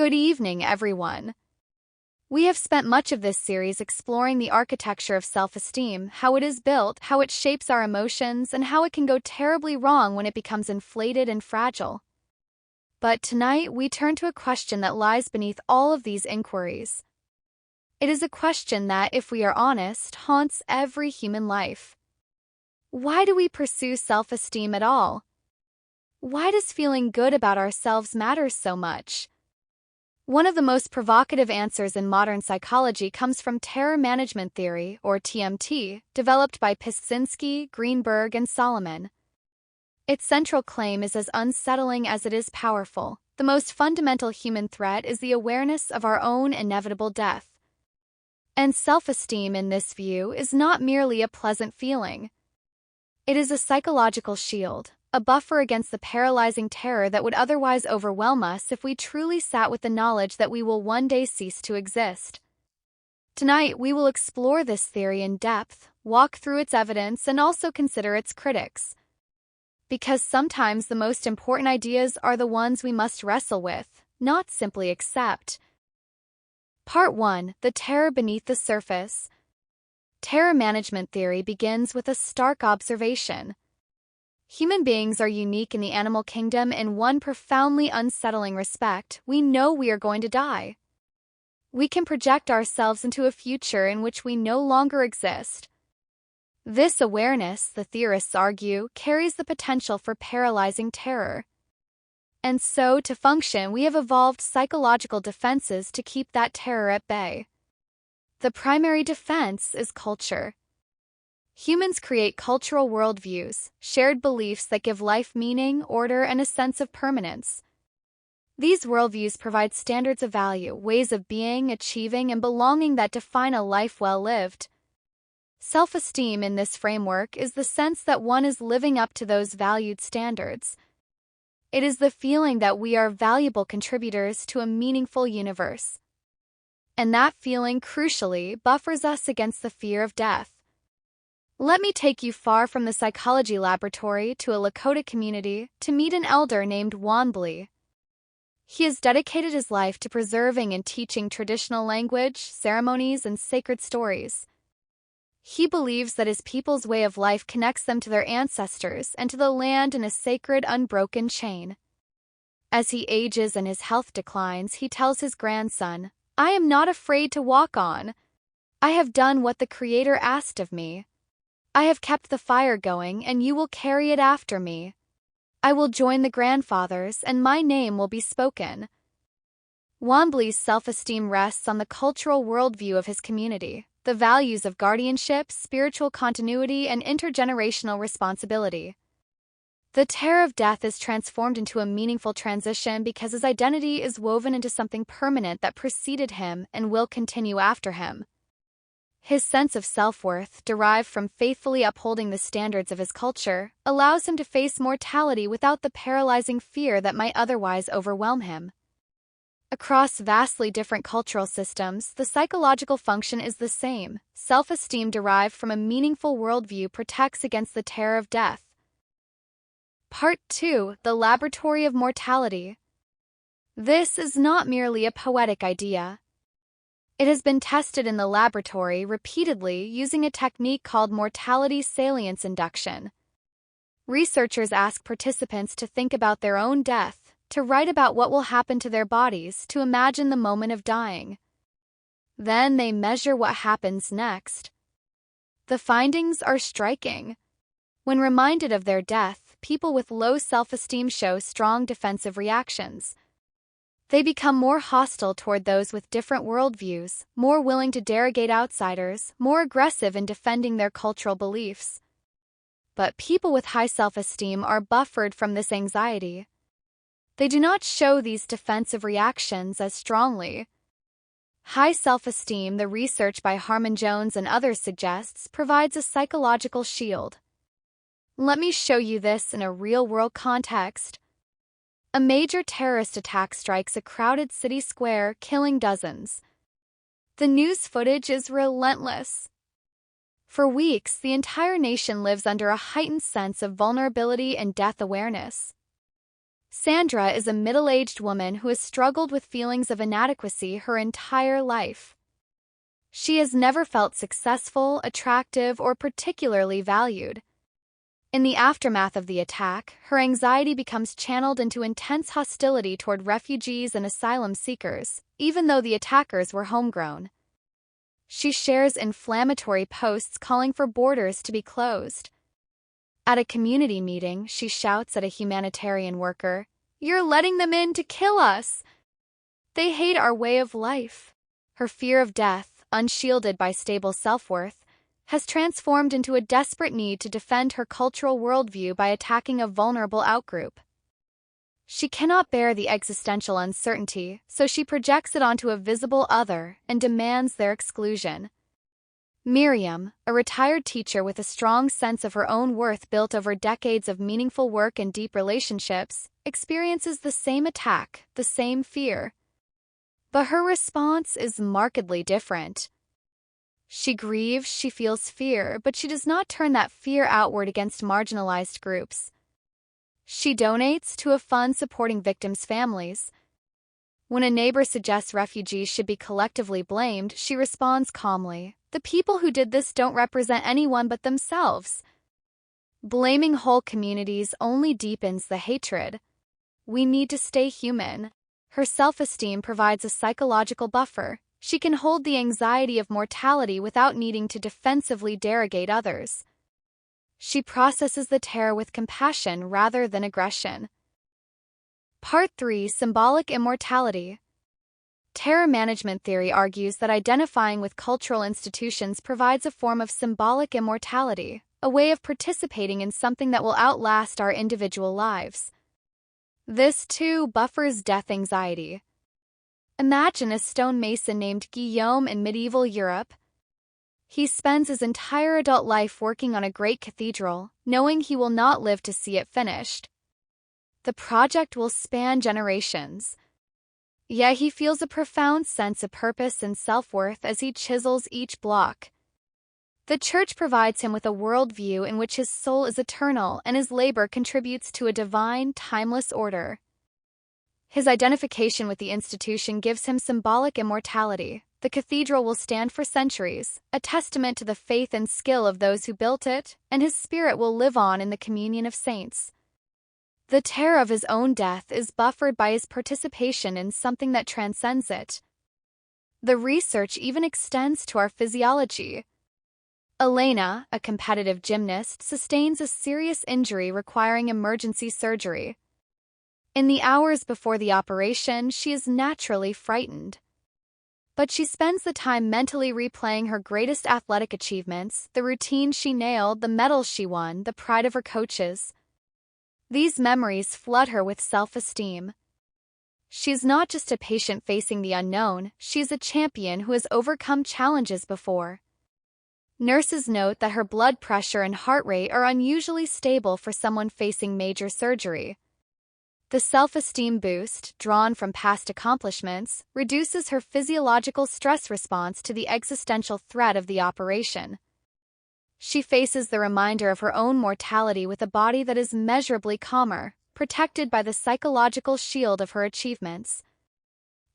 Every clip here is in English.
Good evening, everyone. We have spent much of this series exploring the architecture of self-esteem, how it is built, how it shapes our emotions, and how it can go terribly wrong when it becomes inflated and fragile. But tonight, we turn to a question that lies beneath all of these inquiries. It is a question that, if we are honest, haunts every human life. Why do we pursue self-esteem at all? Why does feeling good about ourselves matter so much? One of the most provocative answers in modern psychology comes from terror management theory, or TMT, developed by Pyszczynski, Greenberg, and Solomon. Its central claim is as unsettling as it is powerful. The most fundamental human threat is the awareness of our own inevitable death. And self-esteem in this view is not merely a pleasant feeling. It is a psychological shield, a buffer against the paralyzing terror that would otherwise overwhelm us if we truly sat with the knowledge that we will one day cease to exist. Tonight, we will explore this theory in depth, walk through its evidence, and also consider its critics. Because sometimes the most important ideas are the ones we must wrestle with, not simply accept. Part 1. The terror beneath the surface. Terror management theory begins with a stark observation. Human beings are unique in the animal kingdom in one profoundly unsettling respect: we know we are going to die. We can project ourselves into a future in which we no longer exist. This awareness, the theorists argue, carries the potential for paralyzing terror. And so, to function, we have evolved psychological defenses to keep that terror at bay. The primary defense is culture. Humans create cultural worldviews, shared beliefs that give life meaning, order, and a sense of permanence. These worldviews provide standards of value, ways of being, achieving, and belonging that define a life well lived. Self-esteem in this framework is the sense that one is living up to those valued standards. It is the feeling that we are valuable contributors to a meaningful universe. And that feeling, crucially, buffers us against the fear of death. Let me take you far from the psychology laboratory to a Lakota community to meet an elder named Wanbli. He has dedicated his life to preserving and teaching traditional language, ceremonies, and sacred stories. He believes that his people's way of life connects them to their ancestors and to the land in a sacred, unbroken chain. As he ages and his health declines, he tells his grandson, "I am not afraid to walk on. I have done what the Creator asked of me. I have kept the fire going, and you will carry it after me. I will join the grandfathers, and my name will be spoken." Wanbli's self-esteem rests on the cultural worldview of his community, the values of guardianship, spiritual continuity, and intergenerational responsibility. The terror of death is transformed into a meaningful transition because his identity is woven into something permanent that preceded him and will continue after him. His sense of self-worth, derived from faithfully upholding the standards of his culture, allows him to face mortality without the paralyzing fear that might otherwise overwhelm him. Across vastly different cultural systems, the psychological function is the same. Self-esteem derived from a meaningful worldview protects against the terror of death. Part 2. The Laboratory of Mortality. This is not merely a poetic idea. It has been tested in the laboratory repeatedly using a technique called mortality salience induction. Researchers ask participants to think about their own death, to write about what will happen to their bodies, to imagine the moment of dying. Then they measure what happens next. The findings are striking. When reminded of their death, people with low self-esteem show strong defensive reactions. They become more hostile toward those with different worldviews, more willing to derogate outsiders, more aggressive in defending their cultural beliefs. But people with high self-esteem are buffered from this anxiety. They do not show these defensive reactions as strongly. High self-esteem, the research by Harmon Jones and others suggests, provides a psychological shield. Let me show you this in a real-world context. A major terrorist attack strikes a crowded city square, killing dozens. The news footage is relentless. For weeks, the entire nation lives under a heightened sense of vulnerability and death awareness. Sandra is a middle-aged woman who has struggled with feelings of inadequacy her entire life. She has never felt successful, attractive, or particularly valued. In the aftermath of the attack, her anxiety becomes channeled into intense hostility toward refugees and asylum seekers, even though the attackers were homegrown. She shares inflammatory posts calling for borders to be closed. At a community meeting, she shouts at a humanitarian worker, "You're letting them in to kill us! They hate our way of life." Her fear of death, unshielded by stable self-worth, has transformed into a desperate need to defend her cultural worldview by attacking a vulnerable outgroup. She cannot bear the existential uncertainty, so she projects it onto a visible other and demands their exclusion. Miriam, a retired teacher with a strong sense of her own worth built over decades of meaningful work and deep relationships, experiences the same attack, the same fear. But her response is markedly different. She grieves, she feels fear, but she does not turn that fear outward against marginalized groups. She donates to a fund supporting victims' families. When a neighbor suggests refugees should be collectively blamed, she responds calmly, "The people who did this don't represent anyone but themselves." Blaming whole communities only deepens the hatred. We need to stay human. Her self-esteem provides a psychological buffer. She can hold the anxiety of mortality without needing to defensively derogate others. She processes the terror with compassion rather than aggression. Part 3: Symbolic Immortality. Terror management theory argues that identifying with cultural institutions provides a form of symbolic immortality, a way of participating in something that will outlast our individual lives. This, too, buffers death anxiety. Imagine a stonemason named Guillaume in medieval Europe. He spends his entire adult life working on a great cathedral, knowing he will not live to see it finished. The project will span generations. Yet he feels a profound sense of purpose and self-worth as he chisels each block. The church provides him with a worldview in which his soul is eternal and his labor contributes to a divine, timeless order. His identification with the institution gives him symbolic immortality. The cathedral will stand for centuries, a testament to the faith and skill of those who built it, and his spirit will live on in the communion of saints. The terror of his own death is buffered by his participation in something that transcends it. The research even extends to our physiology. Elena, a competitive gymnast, sustains a serious injury requiring emergency surgery. In the hours before the operation, she is naturally frightened. But she spends the time mentally replaying her greatest athletic achievements, the routine she nailed, the medals she won, the pride of her coaches. These memories flood her with self-esteem. She's not just a patient facing the unknown, she's a champion who has overcome challenges before. Nurses note that her blood pressure and heart rate are unusually stable for someone facing major surgery. The self-esteem boost, drawn from past accomplishments, reduces her physiological stress response to the existential threat of the operation. She faces the reminder of her own mortality with a body that is measurably calmer, protected by the psychological shield of her achievements.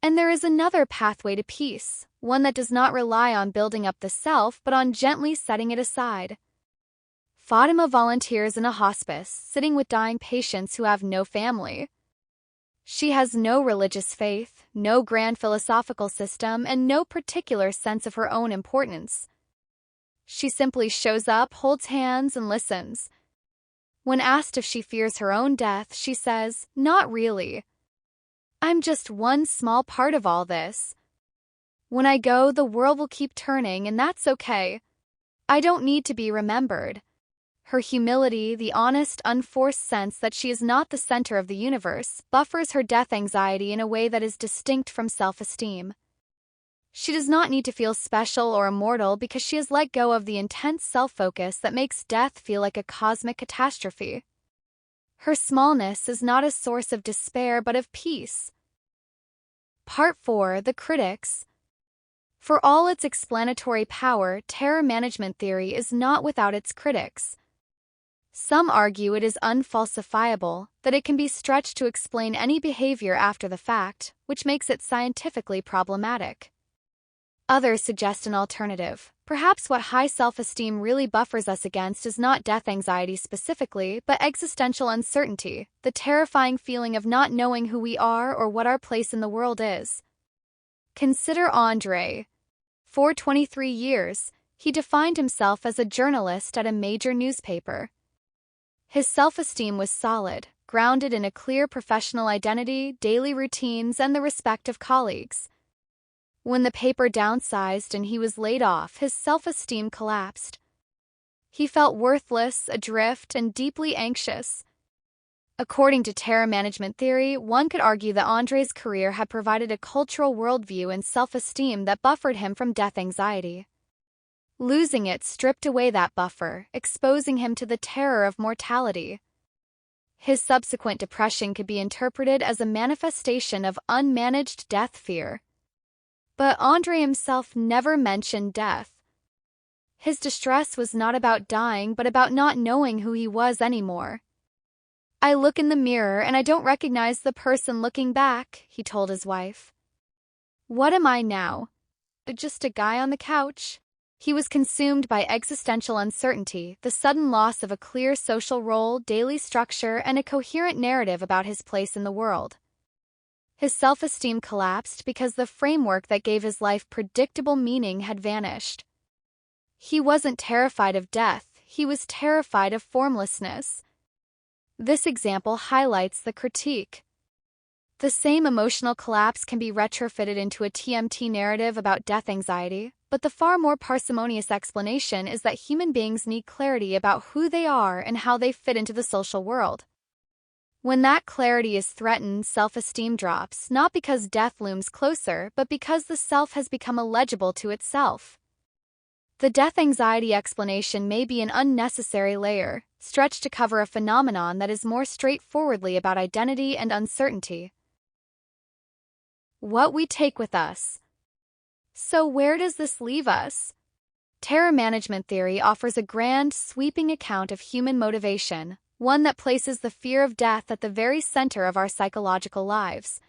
And there is another pathway to peace, one that does not rely on building up the self but on gently setting it aside. Fatima volunteers in a hospice, sitting with dying patients who have no family. She has no religious faith, no grand philosophical system, and no particular sense of her own importance. She simply shows up, holds hands, and listens. When asked if she fears her own death, she says, "Not really. I'm just one small part of all this. When I go, the world will keep turning, and that's okay. I don't need to be remembered." Her humility, the honest, unforced sense that she is not the center of the universe, buffers her death anxiety in a way that is distinct from self-esteem. She does not need to feel special or immortal because she has let go of the intense self-focus that makes death feel like a cosmic catastrophe. Her smallness is not a source of despair but of peace. Part 4: The Critics. For all its explanatory power, terror management theory is not without its critics. Some argue it is unfalsifiable, that it can be stretched to explain any behavior after the fact, which makes it scientifically problematic. Others suggest an alternative. Perhaps what high self-esteem really buffers us against is not death anxiety specifically, but existential uncertainty, the terrifying feeling of not knowing who we are or what our place in the world is. Consider Andre. For 23 years, he defined himself as a journalist at a major newspaper. His self-esteem was solid, grounded in a clear professional identity, daily routines, and the respect of colleagues. When the paper downsized and he was laid off, his self-esteem collapsed. He felt worthless, adrift, and deeply anxious. According to terror management theory, one could argue that Andre's career had provided a cultural worldview and self-esteem that buffered him from death anxiety. Losing it stripped away that buffer, exposing him to the terror of mortality. His subsequent depression could be interpreted as a manifestation of unmanaged death fear. But Andre himself never mentioned death. His distress was not about dying, but about not knowing who he was anymore. "I look in the mirror and I don't recognize the person looking back," he told his wife. "What am I now? Just a guy on the couch?" He was consumed by existential uncertainty, the sudden loss of a clear social role, daily structure, and a coherent narrative about his place in the world. His self-esteem collapsed because the framework that gave his life predictable meaning had vanished. He wasn't terrified of death, he was terrified of formlessness. This example highlights the critique. The same emotional collapse can be retrofitted into a TMT narrative about death anxiety, but the far more parsimonious explanation is that human beings need clarity about who they are and how they fit into the social world. When that clarity is threatened, self-esteem drops, not because death looms closer, but because the self has become illegible to itself. The death anxiety explanation may be an unnecessary layer, stretched to cover a phenomenon that is more straightforwardly about identity and uncertainty. What we take with us. So where does this leave us? Terror management theory offers a grand, sweeping account of human motivation, one that places the fear of death at the very center of our psychological lives.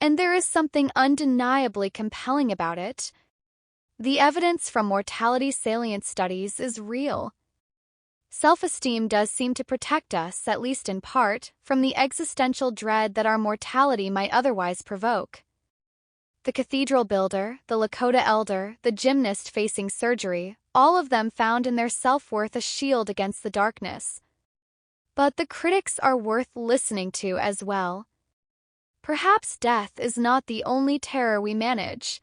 And there is something undeniably compelling about it. The evidence from mortality salient studies is real. Self-esteem does seem to protect us, at least in part, from the existential dread that our mortality might otherwise provoke. The cathedral builder, the Lakota elder, the gymnast facing surgery, all of them found in their self-worth a shield against the darkness. But the critics are worth listening to as well. Perhaps death is not the only terror we manage.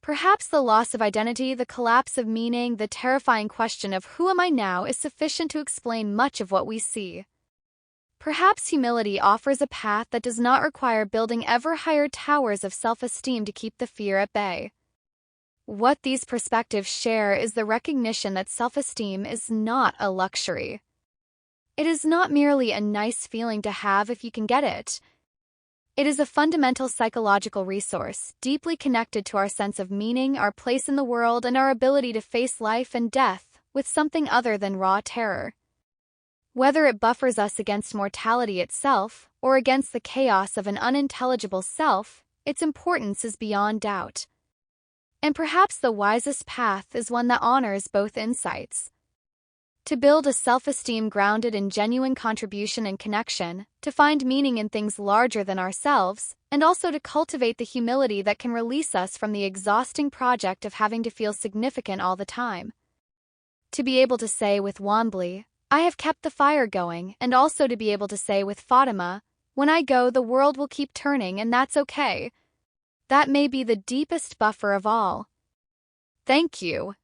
Perhaps the loss of identity, the collapse of meaning, the terrifying question of who am I now is sufficient to explain much of what we see. Perhaps humility offers a path that does not require building ever higher towers of self-esteem to keep the fear at bay. What these perspectives share is the recognition that self-esteem is not a luxury. It is not merely a nice feeling to have if you can get it. It is a fundamental psychological resource, deeply connected to our sense of meaning, our place in the world, and our ability to face life and death with something other than raw terror. Whether it buffers us against mortality itself, or against the chaos of an unintelligible self, its importance is beyond doubt. And perhaps the wisest path is one that honors both insights. To build a self-esteem grounded in genuine contribution and connection, to find meaning in things larger than ourselves, and also to cultivate the humility that can release us from the exhausting project of having to feel significant all the time. To be able to say with Wombly, "I have kept the fire going," and also to be able to say with Fatima, "When I go, the world will keep turning and that's okay." That may be the deepest buffer of all. Thank you.